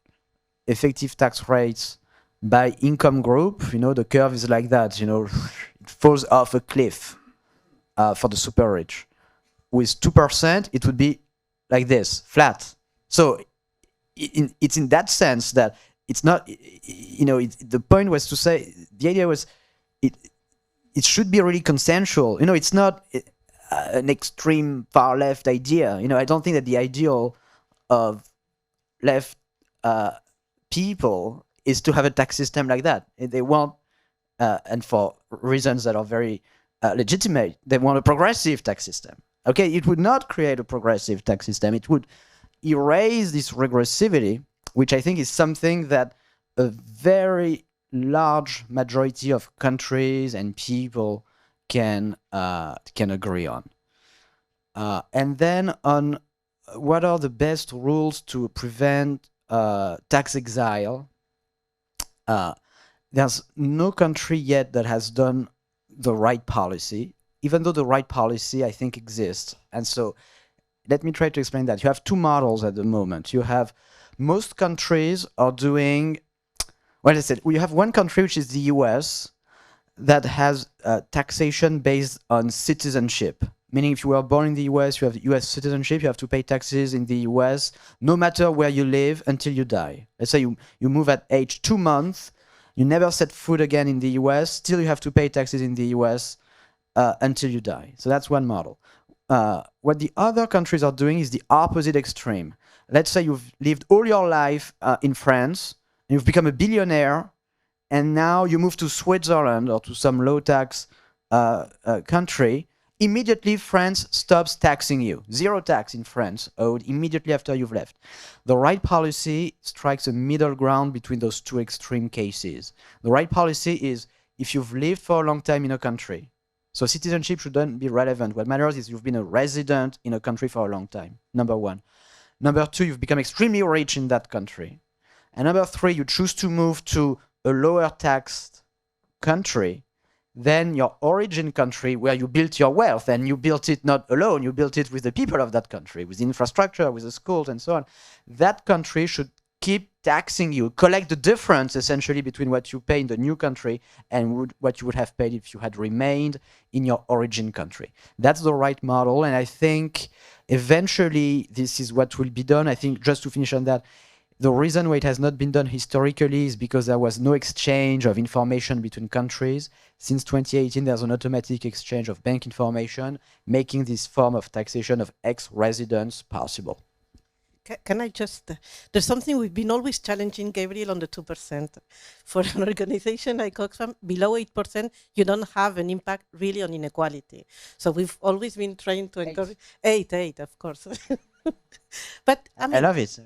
effective tax rates by income group, you know, the curve is like that, you know, it falls off a cliff for the super rich. With 2%, it would be like this, flat. So it's in that sense that it's not, you know, the point was to say, the idea was, it should be really consensual. You know, it's not an extreme far left idea. You know, I don't think that the ideal of left people is to have a tax system like that. They want, and for reasons that are very legitimate, they want a progressive tax system. Okay, it would not create a progressive tax system. It would erase this regressivity, which I think is something that a very large majority of countries and people can agree on. And then on what are the best rules to prevent tax exile, there's no country yet that has done the right policy, even though the right policy, I think, exists. And so let me try to explain that. You have 2 models at the moment. You have most countries are doing, well, I said, you have one country, which is the US, that has taxation based on citizenship. Meaning if you were born in the US, you have US citizenship, you have to pay taxes in the US, no matter where you live until you die. Let's say you move at age 2 months, you never set foot again in the US, still you have to pay taxes in the US until you die. So that's one model. What the other countries are doing is the opposite extreme. Let's say you've lived all your life in France, and you've become a billionaire, and now you move to Switzerland or to some low tax country. Immediately France stops taxing you. 0 tax in France owed immediately after you've left. The right policy strikes a middle ground between those 2 extreme cases. The right policy is if you've lived for a long time in a country. So citizenship shouldn't be relevant. What matters is you've been a resident in a country for a long time, number 1. Number 2, you've become extremely rich in that country. And number 3, you choose to move to a lower taxed country than your origin country where you built your wealth, and you built it not alone, you built it with the people of that country, with the infrastructure, with the schools and so on. That country should keep taxing you, collect the difference essentially between what you pay in the new country and what you would have paid if you had remained in your origin country. That's the right model, and I think eventually this is what will be done. I think, just to finish on that, the reason why it has not been done historically is because there was no exchange of information between countries. Since 2018, there's an automatic exchange of bank information, making this form of taxation of ex-residents possible. Can I just, there's something we've been always challenging, Gabriel, on the 2%. For an organization like Oxfam, below 8%, you don't have an impact really on inequality. So we've always been trying to encourage, 8, of course. But I mean, I love it.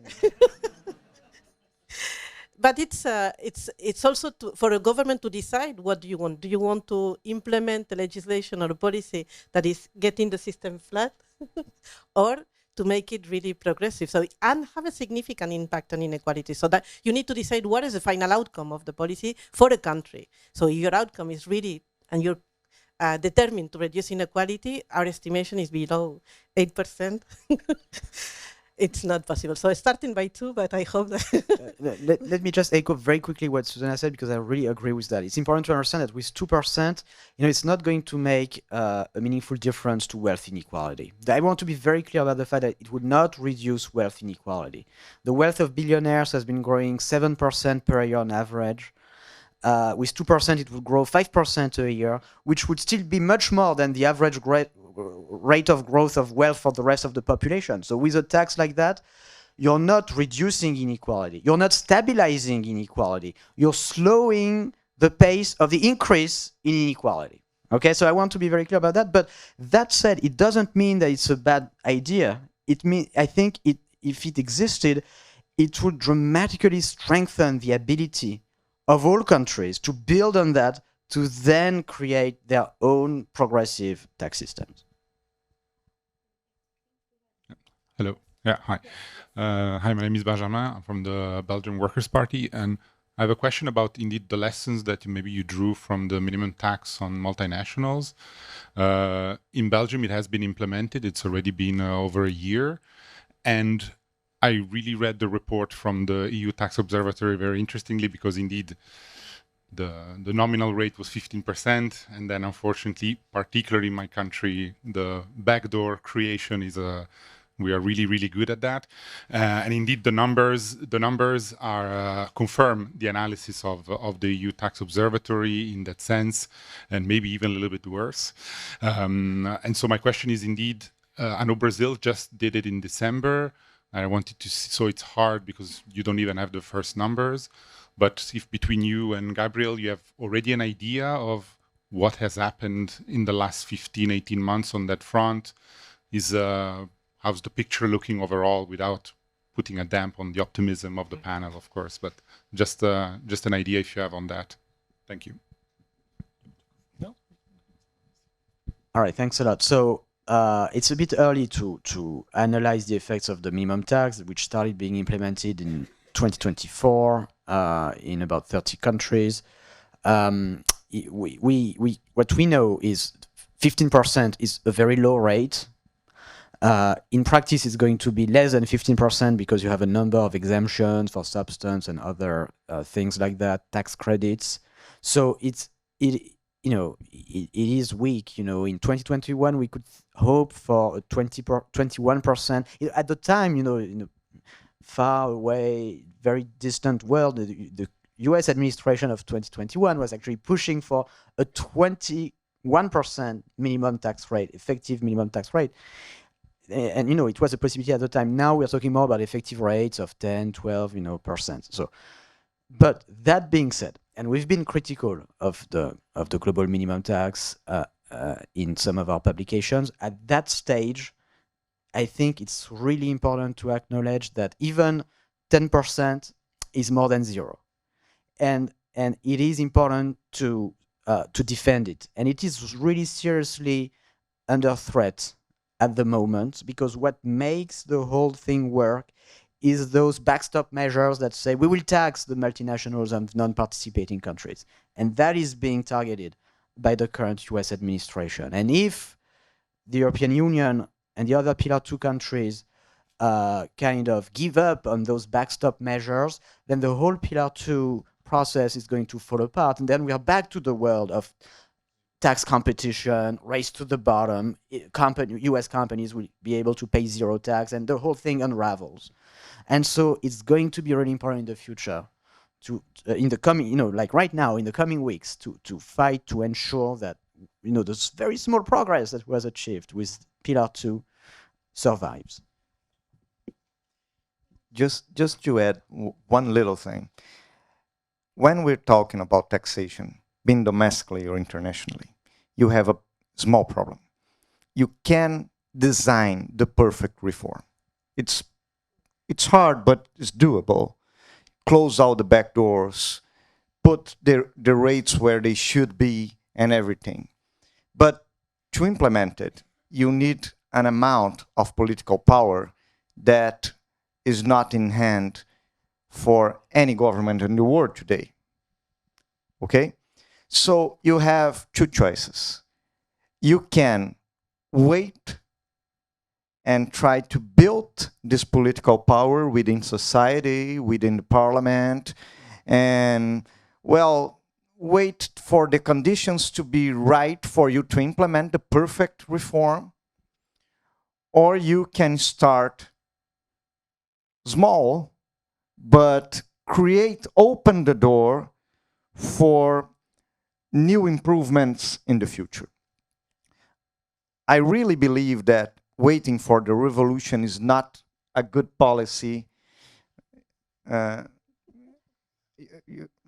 but it's also for a government to decide what do you want. Do you want to implement a legislation or a policy that is getting the system flat, or to make it really progressive, so and have a significant impact on inequality? So that you need to decide what is the final outcome of the policy for a country. So if your outcome is really, and you're determined to reduce inequality, our estimation is below 8%. It's not possible. So starting by 2, but I hope that let me just echo very quickly what Susana said, because I really agree with that. It's important to understand that with 2%, it's not going to make a meaningful difference to wealth inequality. I want to be very clear about the fact that it would not reduce wealth inequality. The wealth of billionaires has been growing 7% per year on average. With 2%, it would grow 5% a year, which would still be much more than the average rate of growth of wealth for the rest of the population. So with a tax like that, you're not reducing inequality. You're not stabilizing inequality. You're slowing the pace of the increase in inequality. Okay, so I want to be very clear about that. But that said, it doesn't mean that it's a bad idea. I think if it existed, it would dramatically strengthen the ability of all countries to build on that, to then create their own progressive tax systems. Hello. Yeah, hi. Hi, my name is Benjamin. I'm from the Belgian Workers' Party, and I have a question about, indeed, the lessons that maybe you drew from the minimum tax on multinationals. In Belgium, it has been implemented. It's already been over a year. And I really read the report from the EU Tax Observatory very interestingly, because indeed, the nominal rate was 15%, and then unfortunately, particularly in my country, the backdoor creation is we are really, really good at that. And indeed, the numbers are confirm the analysis of the EU Tax Observatory in that sense, and maybe even a little bit worse. And so my question is, indeed, I know Brazil just did it in December. I wanted to see, so it's hard because you don't even have the first numbers. But if between you and Gabriel, you have already an idea of what has happened in the last 15, 18 months on that front, how's the picture looking overall, without putting a damp on the optimism of the panel, of course, but just an idea if you have on that. Thank you. No? All right, thanks a lot. So it's a bit early to analyze the effects of the minimum tax, which started being implemented in 2024 in about 30 countries. What we know is 15% is a very low rate. In practice, it's going to be less than 15% because you have a number of exemptions for substance and other things like that, tax credits. So it is weak. In 2021, we could hope for a 21%. At the time, in a far away, very distant world, the US administration of 2021 was actually pushing for a 21% minimum tax rate, effective minimum tax rate. And it was a possibility at the time. Now we're talking more about effective rates of 10, 12%. So, but that being said, and we've been critical of the global minimum tax in some of our publications. At that stage, I think it's really important to acknowledge that even 10% is more than zero, and it is important to defend it. And it is really seriously under threat at the moment, because what makes the whole thing work is those backstop measures that say we will tax the multinationals and non-participating countries. And that is being targeted by the current US administration. And if the European Union and the other Pillar 2 countries kind of give up on those backstop measures, then the whole Pillar 2 process is going to fall apart. And then we are back to the world of tax competition, race to the bottom. US companies will be able to pay zero tax, and the whole thing unravels. And so it's going to be really important in the future to, in the coming, like right now, in the coming weeks, to fight to ensure that, this very small progress that was achieved with Pillar 2 survives. just to add one little thing. When we're talking about taxation, being domestically or internationally, you have a small problem. You can design the perfect reform. It's hard, but it's doable. Close all the back doors, put the rates where they should be and everything. But to implement it, you need an amount of political power that is not in hand for any government in the world today. Okay? So you have two choices. You can wait and try to build this political power within society, within the parliament, and, well, wait for the conditions to be right for you to implement the perfect reform. Or you can start small, but open the door for new improvements in the future. I really believe that waiting for the revolution is not a good policy.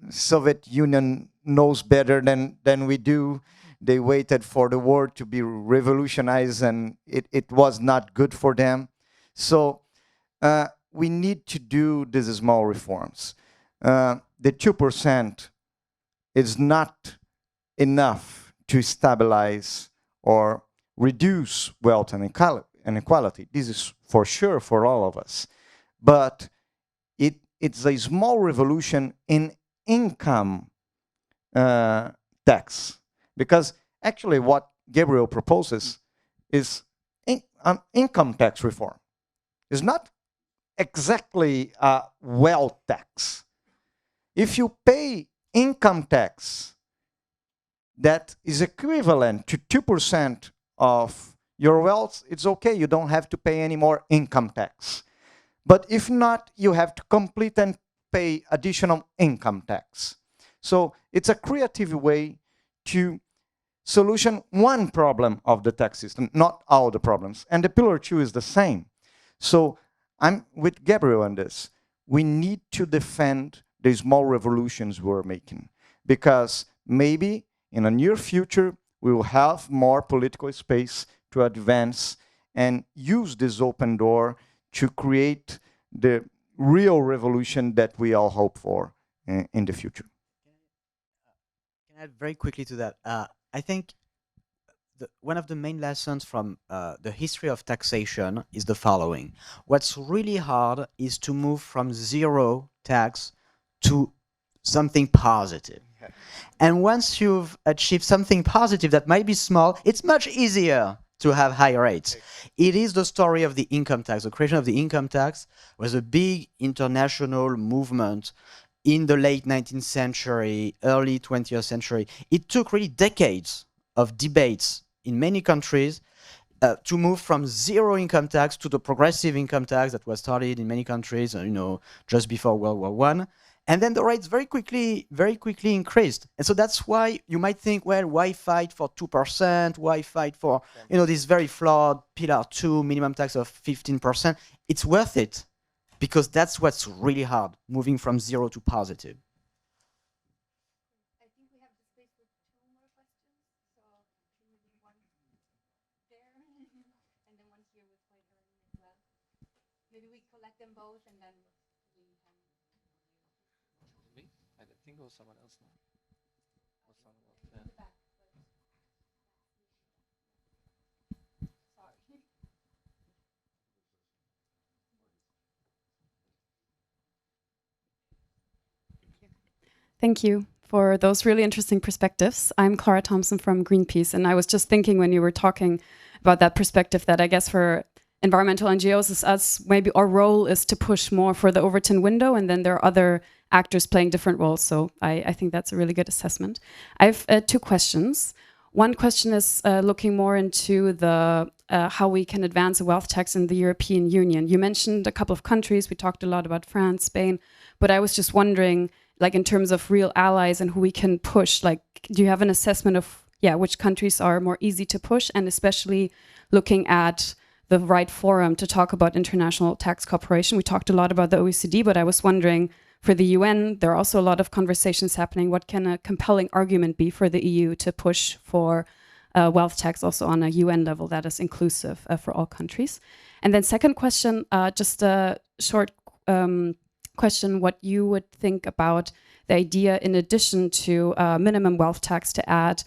Soviet Union knows better than we do. They waited for the world to be revolutionized, and it was not good for them. So we need to do these small reforms. The 2% is not enough to stabilize or reduce wealth and inequality. This is for sure for all of us. But it's a small revolution in income tax. Because actually what Gabriel proposes is an income tax reform. It's not exactly a wealth tax. If you pay income tax that is equivalent to 2% of your wealth, it's okay. You don't have to pay any more income tax. But if not, you have to complete and pay additional income tax. So it's a creative way to solution one problem of the tax system, not all the problems. And the pillar 2 is the same. So I'm with Gabriel on this. We need to defend the small revolutions we're making, because maybe in a near future, we will have more political space to advance and use this open door to create the real revolution that we all hope for in the future. Can I add very quickly to that? I think one of the main lessons from the history of taxation is the following. What's really hard is to move from zero tax to something positive. Okay. And once you've achieved something positive that might be small, it's much easier to have higher rates. Okay. It is the story of the income tax. The creation of the income tax was a big international movement in the late 19th century, early 20th century. It took really decades of debates in many countries to move from zero income tax to the progressive income tax that was started in many countries, just before World War I. And then the rates very quickly increased. And so that's why you might think, well, why fight for 2%? Why fight for, this very flawed Pillar 2 minimum tax of 15%? It's worth it, because that's what's really hard, moving from zero to positive. I think we have the space for 2 more questions. So maybe one there, and then one here with quite early as well. Maybe we collect them both and then we have... Me? I think it was someone else now. Or someone else. Yeah. The back, sorry. Thank you for those really interesting perspectives. I'm Clara Thompson from Greenpeace, and I was just thinking when you were talking about that perspective that I guess for environmental NGOs as us, maybe our role is to push more for the Overton window, and then there are other actors playing different roles. So I think that's a really good assessment. I have 2 questions. One question is looking more into the how we can advance a wealth tax in the European Union. You mentioned a couple of countries. We talked a lot about France, Spain, but I was just wondering, like in terms of real allies and who we can push, like, do you have an assessment of which countries are more easy to push, and especially looking at the right forum to talk about international tax cooperation. We talked a lot about the OECD, but I was wondering, for the UN, there are also a lot of conversations happening. What can a compelling argument be for the EU to push for wealth tax also on a UN level that is inclusive for all countries? And then second question, just a short question, what you would think about the idea, in addition to minimum wealth tax, to add,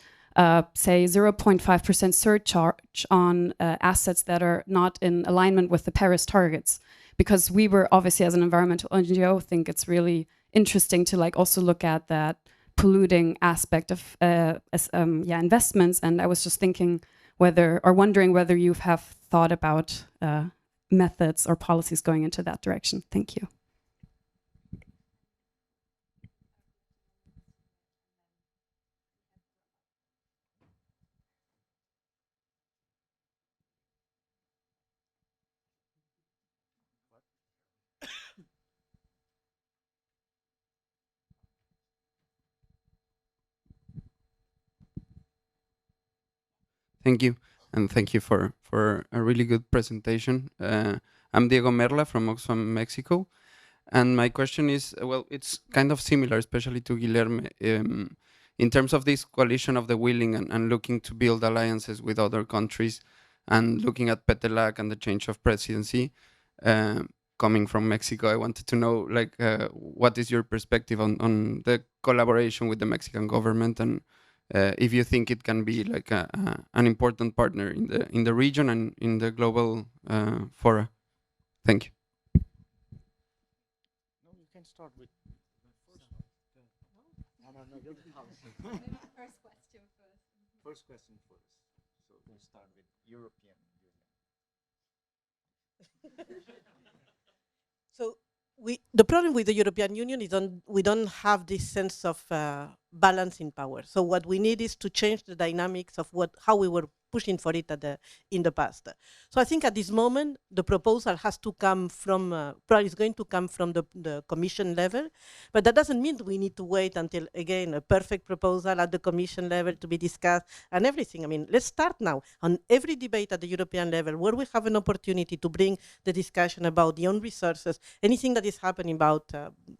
say, 0.5% surcharge on assets that are not in alignment with the Paris targets. Because we were obviously, as an environmental NGO, think it's really interesting to like also look at that polluting aspect of investments. And I was just thinking wondering whether you have thought about methods or policies going into that direction. Thank you. Thank you, and thank you for a really good presentation. I'm Diego Merla from Oxfam, Mexico, and my question is, well, it's kind of similar, especially to Guilherme, in terms of this coalition of the willing and looking to build alliances with other countries, and looking at Petelac and the change of presidency. Coming from Mexico, I wanted to know, like, what is your perspective on the collaboration with the Mexican government, and if you think it can be like an important partner in the region and in the global fora. Thank you. No, you can start with the first question first. First question first. So we'll start with European Union. So the problem with the European Union is we don't have this sense of balancing power. So what we need is to change the dynamics of how we were pushing for it in the past. So I think at this moment, the proposal has to come from, probably is going to come from the Commission level, but that doesn't mean we need to wait until, again, a perfect proposal at the Commission level to be discussed and everything. I mean, let's start now on every debate at the European level where we have an opportunity to bring the discussion about the own resources, anything that is happening about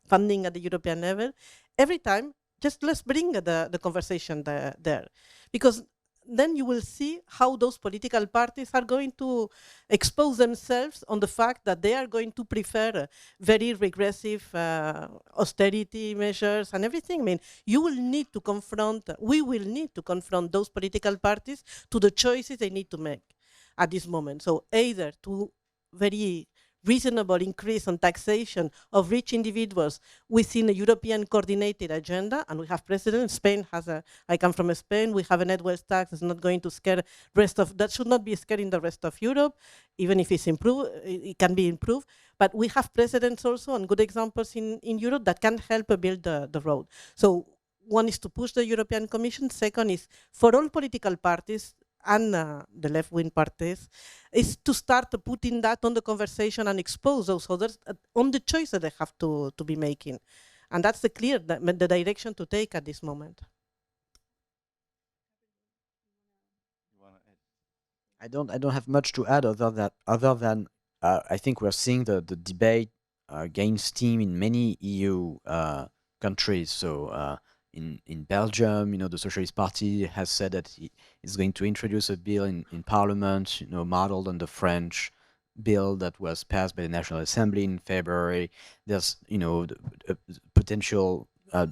funding at the European level. Every time, just let's bring the conversation there. Because then you will see how those political parties are going to expose themselves on the fact that they are going to prefer very regressive austerity measures and everything. I mean, we will need to confront those political parties to the choices they need to make at this moment. So either to very reasonable increase on taxation of rich individuals within a European coordinated agenda, and we have precedent. Spain has I come from Spain, we have a net wealth tax that's not going to scare that should not be scaring the rest of Europe, even if it's improved, it can be improved. But we have precedents also and good examples in Europe that can help build the road. So one is to push the European Commission. Second is for all political parties and the left-wing parties, is to start putting that on the conversation and expose those others on the choice that they have to be making. And that's the direction to take at this moment. I don't have much to add other than I think we're seeing the debate gain steam in many EU countries. So in Belgium, the Socialist Party has said that it's going to introduce a bill in Parliament, modeled on the French bill that was passed by the National Assembly in February. There's, a potential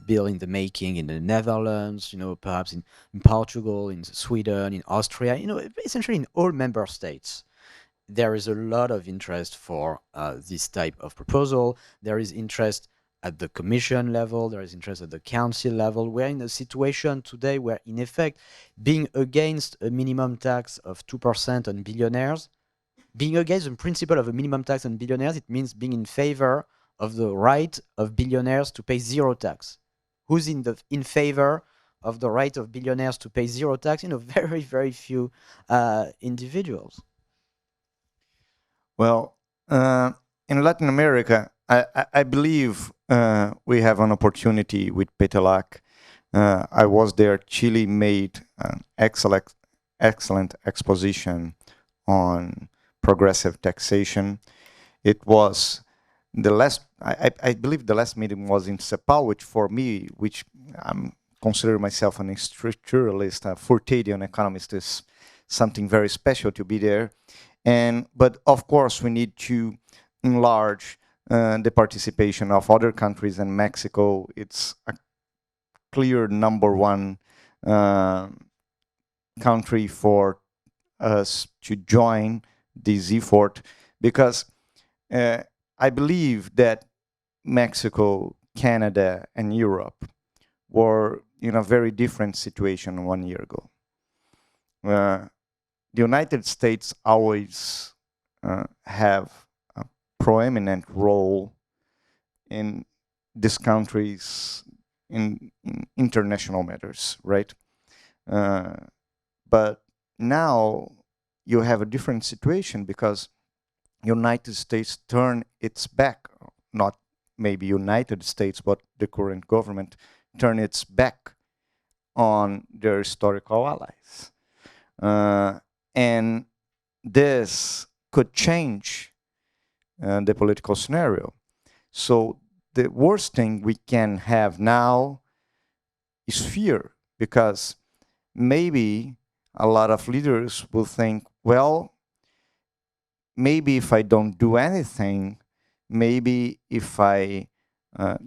bill in the making in the Netherlands, perhaps in Portugal, in Sweden, in Austria, essentially in all member states. There is a lot of interest for this type of proposal. There is interest at the Commission level, there is interest at the Council level. We're in a situation today where, in effect, being against a minimum tax of 2% on billionaires, being against the principle of a minimum tax on billionaires, it means being in favor of the right of billionaires to pay zero tax. Who's in favor of the right of billionaires to pay zero tax? Very, very few individuals. Well, in Latin America, I believe we have an opportunity with Petelac. I was there. Chile made an excellent exposition on progressive taxation. It was the last, I believe the last meeting was in Cepal, which for me, which I'm consider myself an structuralist, a Furtadian economist, is something very special to be there. But of course, we need to enlarge the participation of other countries, and Mexico, it's a clear number one country for us to join this effort, because I believe that Mexico, Canada, and Europe were in a very different situation 1 year ago. The United States always have a proeminent role in these countries in international matters, right? But now you have a different situation, because United States turn its back, not maybe United States, but the current government turn its back on their historical allies. And this could change the political scenario. So the worst thing we can have now is fear, because maybe a lot of leaders will think, well, maybe if I don't do anything, maybe if I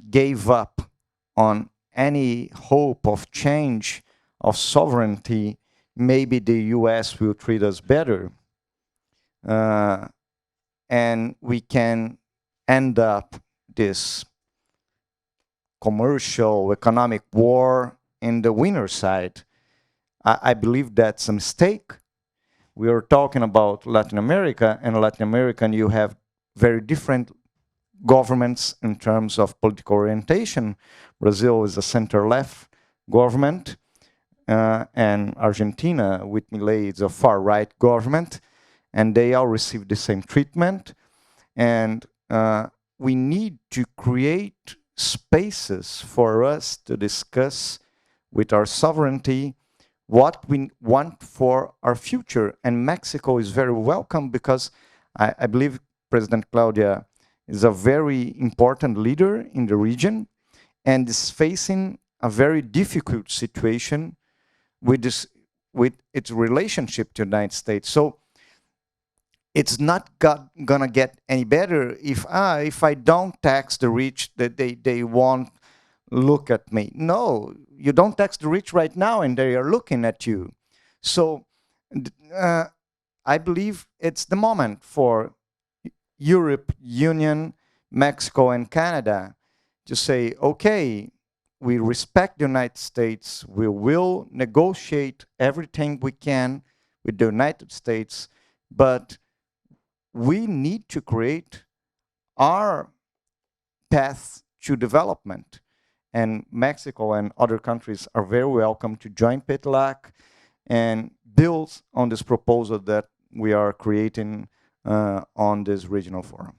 gave up on any hope of change, of sovereignty, maybe the US will treat us better. And we can end up this commercial, economic war in the winner side. I believe that's a mistake. We are talking about Latin America, and Latin America, you have very different governments in terms of political orientation. Brazil is a center-left government, and Argentina, with Milei, is a far-right government, and they all receive the same treatment. And we need to create spaces for us to discuss with our sovereignty what we want for our future. And Mexico is very welcome, because I believe President Claudia is a very important leader in the region and is facing a very difficult situation with its relationship to the United States. So it's not gonna get any better if I don't tax the rich, that they won't look at me. No, you don't tax the rich right now, and they are looking at you. So I believe it's the moment for Europe, Union, Mexico, and Canada to say, okay, we respect the United States, we will negotiate everything we can with the United States, but we need to create our path to development. And Mexico and other countries are very welcome to join PETLAC and build on this proposal that we are creating on this regional forum.